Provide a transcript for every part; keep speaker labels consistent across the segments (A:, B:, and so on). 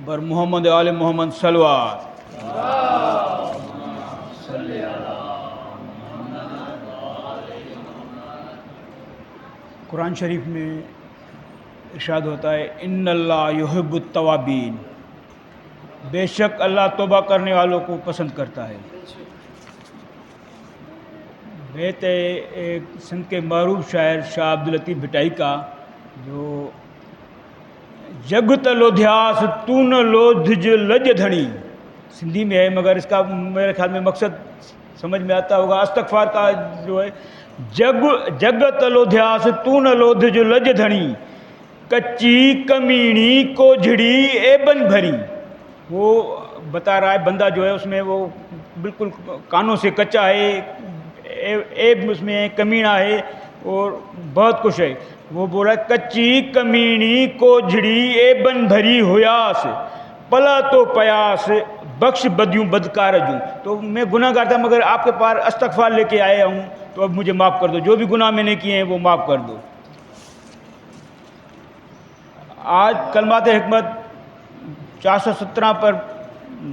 A: बर मोहम्मद आल मोहम्मद सलवात। कुरान शरीफ में इरशाद होता है इन्नल्लाह युहिब्बुत तवाबीन, बेशक अल्लाह तौबा करने वालों को पसंद करता है। बेत एक सिंध के मरूफ शायर शाह अब्दुल लतीफ़ भिटाई का, जो जग त लोध्यास तू न लोध लज धनी, सिंधी में है मगर इसका मेरे ख्याल में मकसद समझ में आता होगा। इस्तग़फ़ार का जो है जग त लोध्यास तू न लोध लज धनी, कच्ची कमीनी कोझड़ी एबन भरी। वो बता रहा है बंदा जो है उसमें वो बिल्कुल कानों से कच्चा है, एब उसमें कमीना है और बहुत कुछ है। वो बोला कच्ची कमीनी कोझड़ी एबन भरी हुयास, पला तो पयास बख्श बदियूं बदकार जूं। तो मैं गुनाहगार था मगर आपके पास इस्तग़फ़ार लेके आया हूँ, तो अब मुझे माफ़ कर दो, जो भी गुनाह मैंने किए हैं वो माफ़ कर दो। आज कलमात हिकमत 417 पर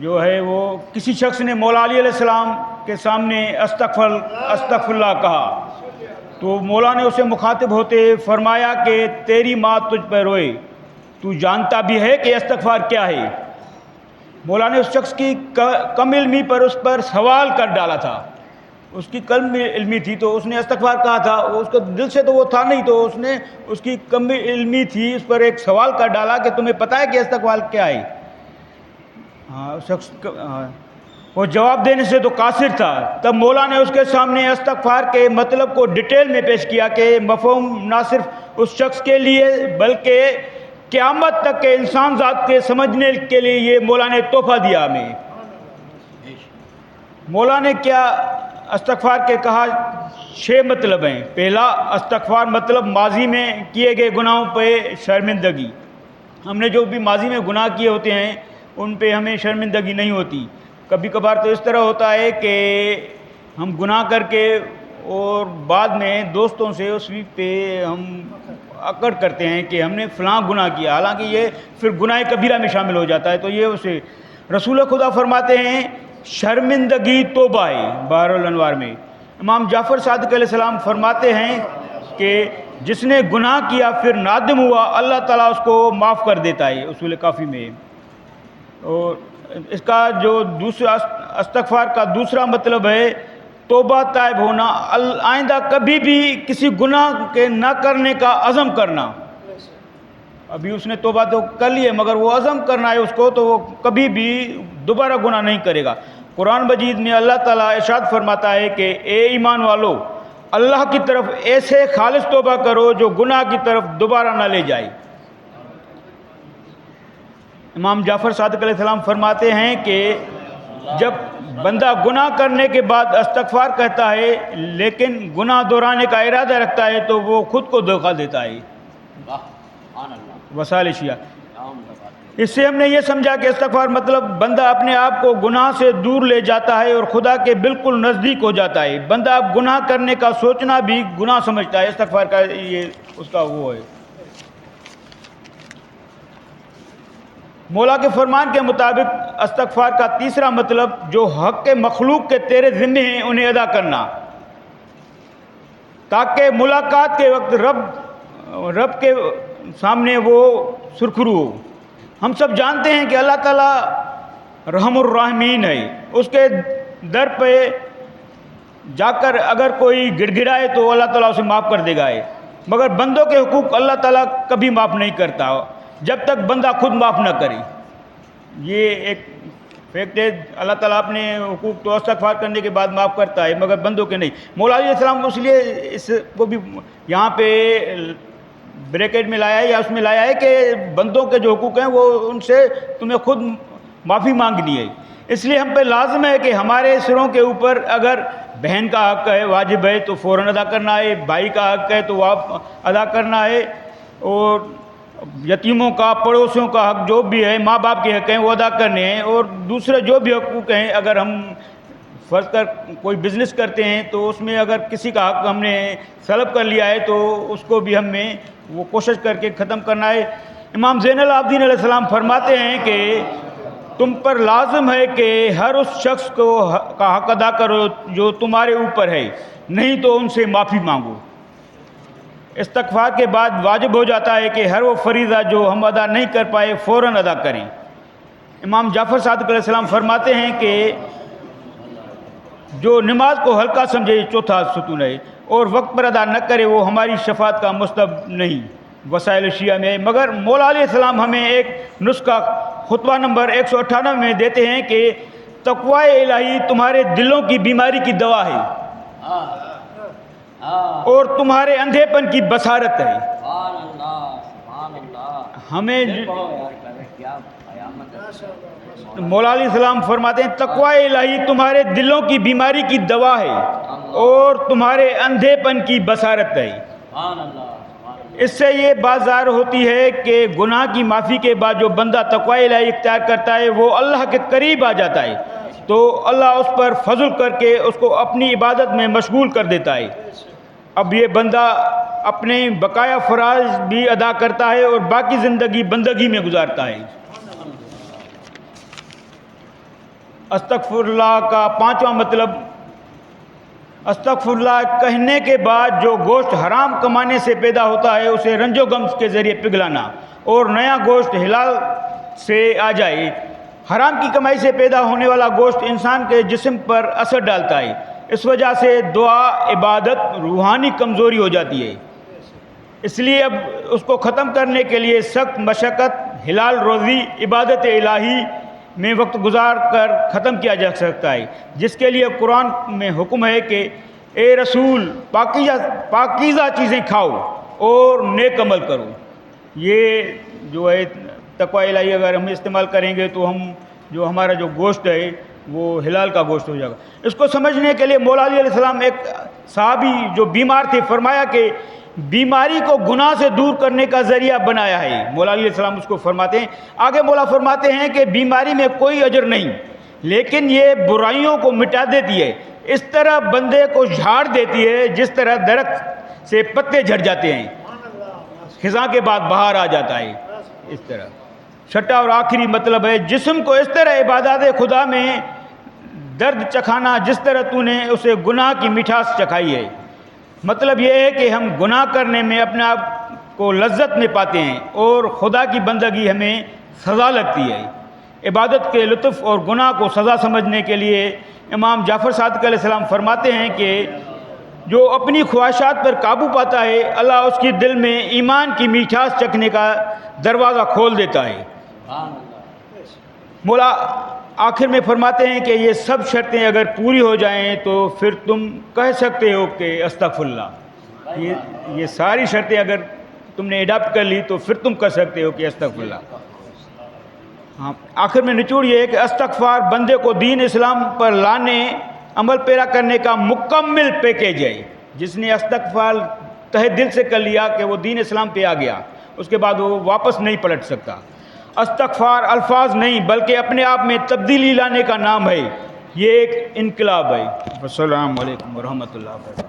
A: जो है वो किसी शख्स ने मौला अली अलैहिस्सलाम के सामने अस्तग़फ़िरुल्लाह कहा, तो मौला ने उसे मुखातिब होते फरमाया कि तेरी माँ तुझ पर रोए, तू जानता भी है कि इस्तग़फ़ार क्या है। मौला ने उस शख्स की कम इल्मी पर उस पर सवाल कर डाला था। उसकी कम इल्मी थी तो उसने इस्तग़फ़ार कहा था, उसको दिल से तो वो था नहीं, तो उसने उसकी कम इल्मी थी, उस पर एक सवाल कर डाला कि तुम्हें पता है कि इस्तग़फ़ार क्या है। हाँ, शख्स वो जवाब देने से तो कासिर था। तब मौला ने उसके सामने इस्तग़फ़ार के मतलब को डिटेल में पेश किया कि मफ़हूम ना सिर्फ उस शख्स के लिए बल्कि क़यामत तक के इंसान ज़ात के समझने के लिए ये मौला ने तोहफ़ा दिया हमें। मौला ने क्या इस्तग़फ़ार के कहा 6 मतलब हैं। पहला, इस्तग़फ़ार मतलब माजी में किए गए गुनाहों पे शर्मिंदगी। हमने जो भी माजी में गुनाह किए होते हैं उन पे हमें शर्मिंदगी नहीं होती। कभी कभार तो इस तरह होता है कि हम गुनाह करके और बाद में दोस्तों से उस पे हम अकड़ करते हैं कि हमने फ़लाँ गुनाह किया, हालांकि ये फिर गुनाह कबीरा में शामिल हो जाता है। तो ये उसे रसूल खुदा फरमाते हैं शर्मिंदगी तौबा है। बहरुल अनवार में इमाम जाफ़र सादिक़ अलैहिस्सलाम फरमाते हैं कि जिसने गुनाह किया फिर नादिम हुआ, अल्लाह ताला उसको माफ़ कर देता है, उसूल काफ़ी में। और इसका जो दूसरा इस्तग़फ़ार का दूसरा मतलब है तौबा ताइब होना, आइंदा कभी भी किसी गुनाह के ना करने का अज़म करना। अभी उसने तौबा तो कर ली है मगर वो अज़म करना है उसको, तो वो कभी भी दोबारा गुनाह नहीं करेगा। कुरान मजीद में अल्लाह ताला इरशाद फरमाता है कि ए ईमान वालो, अल्लाह की तरफ ऐसे खालिस तौबा करो जो गुनाह की तरफ दोबारा ना ले जाए। इमाम जाफ़र सादिक़ अलैहिस्सलाम फरमाते हैं कि जब बंदा गुनाह करने के बाद इस्तग़फ़ार कहता है लेकिन गुनाह दोहराने का इरादा रखता है तो वो खुद को धोखा देता है। वसालिशिया, इससे हमने ये समझा कि इस्तग़फ़ार मतलब बंदा अपने आप को गुनाह से दूर ले जाता है और खुदा के बिल्कुल नज़दीक हो जाता है। बंदा गुनाह करने का सोचना भी गुनाह समझता है। इस्तग़फ़ार का ये उसका वो है। मौला के फरमान के मुताबिक इस्तग़फ़ार का तीसरा मतलब जो हक़ के मखलूक के तेरे ज़िम्मे हैं उन्हें अदा करना, ताकि मुलाकात के वक्त रब के सामने वो सुरखरू हो। हम सब जानते हैं कि अल्लाह ताला रहमुर राहिमीन है। उसके दर पे जाकर अगर कोई गिड़गिड़ाए तो अल्लाह ताला उसे माफ़ कर देगा है, मगर बंदों के हुकूक अल्लाह ताला कभी माफ़ नहीं करता जब तक बंदा खुद माफ़ ना करे। ये एक फैक्ट है। अल्लाह ताला अपने हुकूक तो इस्तग़फ़ार करने के बाद माफ़ करता है मगर बंदों के नहीं। मौला अलैहिस्सलाम को इसलिए इसको भी यहाँ पे ब्रैकेट में लाया है या उसमें लाया है कि बंदों के जो हुकूक हैं वो उनसे तुम्हें खुद माफ़ी मांगनी है। इसलिए हम पे लाज़िम है कि हमारे सिरों के ऊपर अगर बहन का हक़ है वाजिब है तो फ़ौरन अदा करना है, भाई का हक़ है तो वह अदा करना है, और यतीमों का, पड़ोसियों का हक़ जो भी है, माँ बाप के हक़ हैं वो अदा करने हैं। और दूसरे जो भी हकूक़ हैं, अगर हम फ़र्ज़ कर कोई बिज़नेस करते हैं तो उसमें अगर किसी का हक़ हमने सलब कर लिया है तो उसको भी हमें वो कोशिश करके ख़त्म करना है। امام زین العابدین علیہ السلام فرماتے ہیں کہ تم پر لازم ہے کہ ہر اس شخص کا حق ادا کرو جو تمہارے اوپر ہے، نہیں تو ان سے معافی مانگو۔ استغفار کے بعد واجب ہو جاتا ہے کہ ہر وہ فریضہ جو ہم ادا نہیں کر پائے فوراً ادا کریں۔ امام جعفر صادق علیہ السلام فرماتے ہیں کہ جو نماز کو ہلکا سمجھے، چوتھا ستون ہے، اور وقت پر ادا نہ کرے وہ ہماری شفاعت کا مستحق نہیں۔ وسائل شیعہ میں مگر مولا علیہ السلام ہمیں ایک نسخہ خطبہ نمبر 198 میں دیتے ہیں کہ تقوی الہی تمہارے دلوں کی بیماری کی دوا ہے اور تمہارے اندھے پن کی بصارت ہے۔ ہمیں مولا علیہ السلام فرماتے ہیں تقوی الہی تمہارے دلوں کی بیماری کی دوا ہے اور تمہارے اندھے پن کی بصارت ہے۔ اس سے یہ بات ظاہر ہوتی ہے کہ گناہ کی معافی کے بعد جو بندہ تقوی الہی اختیار کرتا ہے وہ اللہ کے قریب آ جاتا ہے، تو اللہ اس پر فضل کر کے اس کو اپنی عبادت میں مشغول کر دیتا ہے۔ اب یہ بندہ اپنے بقایا فرائض بھی ادا کرتا ہے اور باقی زندگی بندگی میں گزارتا ہے۔ استغفر اللہ کا پانچواں مطلب، استغفر اللہ کہنے کے بعد جو گوشت حرام کمانے سے پیدا ہوتا ہے اسے رنج و غم کے ذریعے پگھلانا اور نیا گوشت حلال سے آ جائے۔ حرام کی کمائی سے پیدا ہونے والا گوشت انسان کے جسم پر اثر ڈالتا ہے، اس وجہ سے دعا، عبادت، روحانی کمزوری ہو جاتی ہے۔ اس لیے اب اس کو ختم کرنے کے لیے سخت مشقت، حلال روزی، عبادت الہی میں وقت گزار کر ختم کیا جا سکتا ہے، جس کے لیے قرآن میں حکم ہے کہ اے رسول پاکیزہ چیزیں کھاؤ اور نیک عمل کرو۔ یہ جو ہے تقوی الہی اگر ہم استعمال کریں گے تو ہمارا جو گوشت ہے وہ حلال کا گوشت ہو جائے گا۔ اس کو سمجھنے کے لیے مولا علی علیہ السلام ایک صحابی جو بیمار تھے فرمایا کہ بیماری کو گناہ سے دور کرنے کا ذریعہ بنایا ہے۔ مولا علیہ السلام اس کو فرماتے ہیں، آگے مولا فرماتے ہیں کہ بیماری میں کوئی اجر نہیں، لیکن یہ برائیوں کو مٹا دیتی ہے، اس طرح بندے کو جھاڑ دیتی ہے جس طرح درخت سے پتے جھڑ جاتے ہیں، خزاں کے بعد بہار آ جاتا ہے، اس طرح۔ چھٹا اور آخری مطلب ہے جسم کو اس طرح عبادات خدا میں درد چکھانا جس طرح تو نے اسے گناہ کی مٹھاس چکھائی ہے۔ مطلب یہ ہے کہ ہم گناہ کرنے میں اپنے آپ کو لذت میں پاتے ہیں اور خدا کی بندگی ہمیں سزا لگتی ہے۔ عبادت کے لطف اور گناہ کو سزا سمجھنے کے لیے امام جعفر صادق علیہ السلام فرماتے ہیں کہ جو اپنی خواہشات پر قابو پاتا ہے اللہ اس کی دل میں ایمان کی میٹھاس چکھنے کا دروازہ کھول دیتا ہے۔ مولا آخر میں فرماتے ہیں کہ یہ سب شرطیں اگر پوری ہو جائیں تو پھر تم کہہ سکتے ہو کہ استغفر اللہ۔ یہ ساری شرطیں اگر تم نے اڈاپٹ کر لی تو پھر تم کہہ سکتے ہو کہ استغفر اللہ۔ ہاں، آخر میں نچوڑ یہ ہے کہ استغفار بندے کو دین اسلام پر لانے، عمل پیرا کرنے کا مکمل پیکیج ہے۔ جس نے استغفار تہ دل سے کر لیا کہ وہ دین اسلام پہ آ گیا، اس کے بعد وہ واپس نہیں پلٹ سکتا۔ استغفار الفاظ نہیں بلکہ اپنے آپ میں تبدیلی لانے کا نام ہے، یہ ایک انقلاب ہے۔ السلام علیکم ورحمۃ اللہ وبرکاتہ۔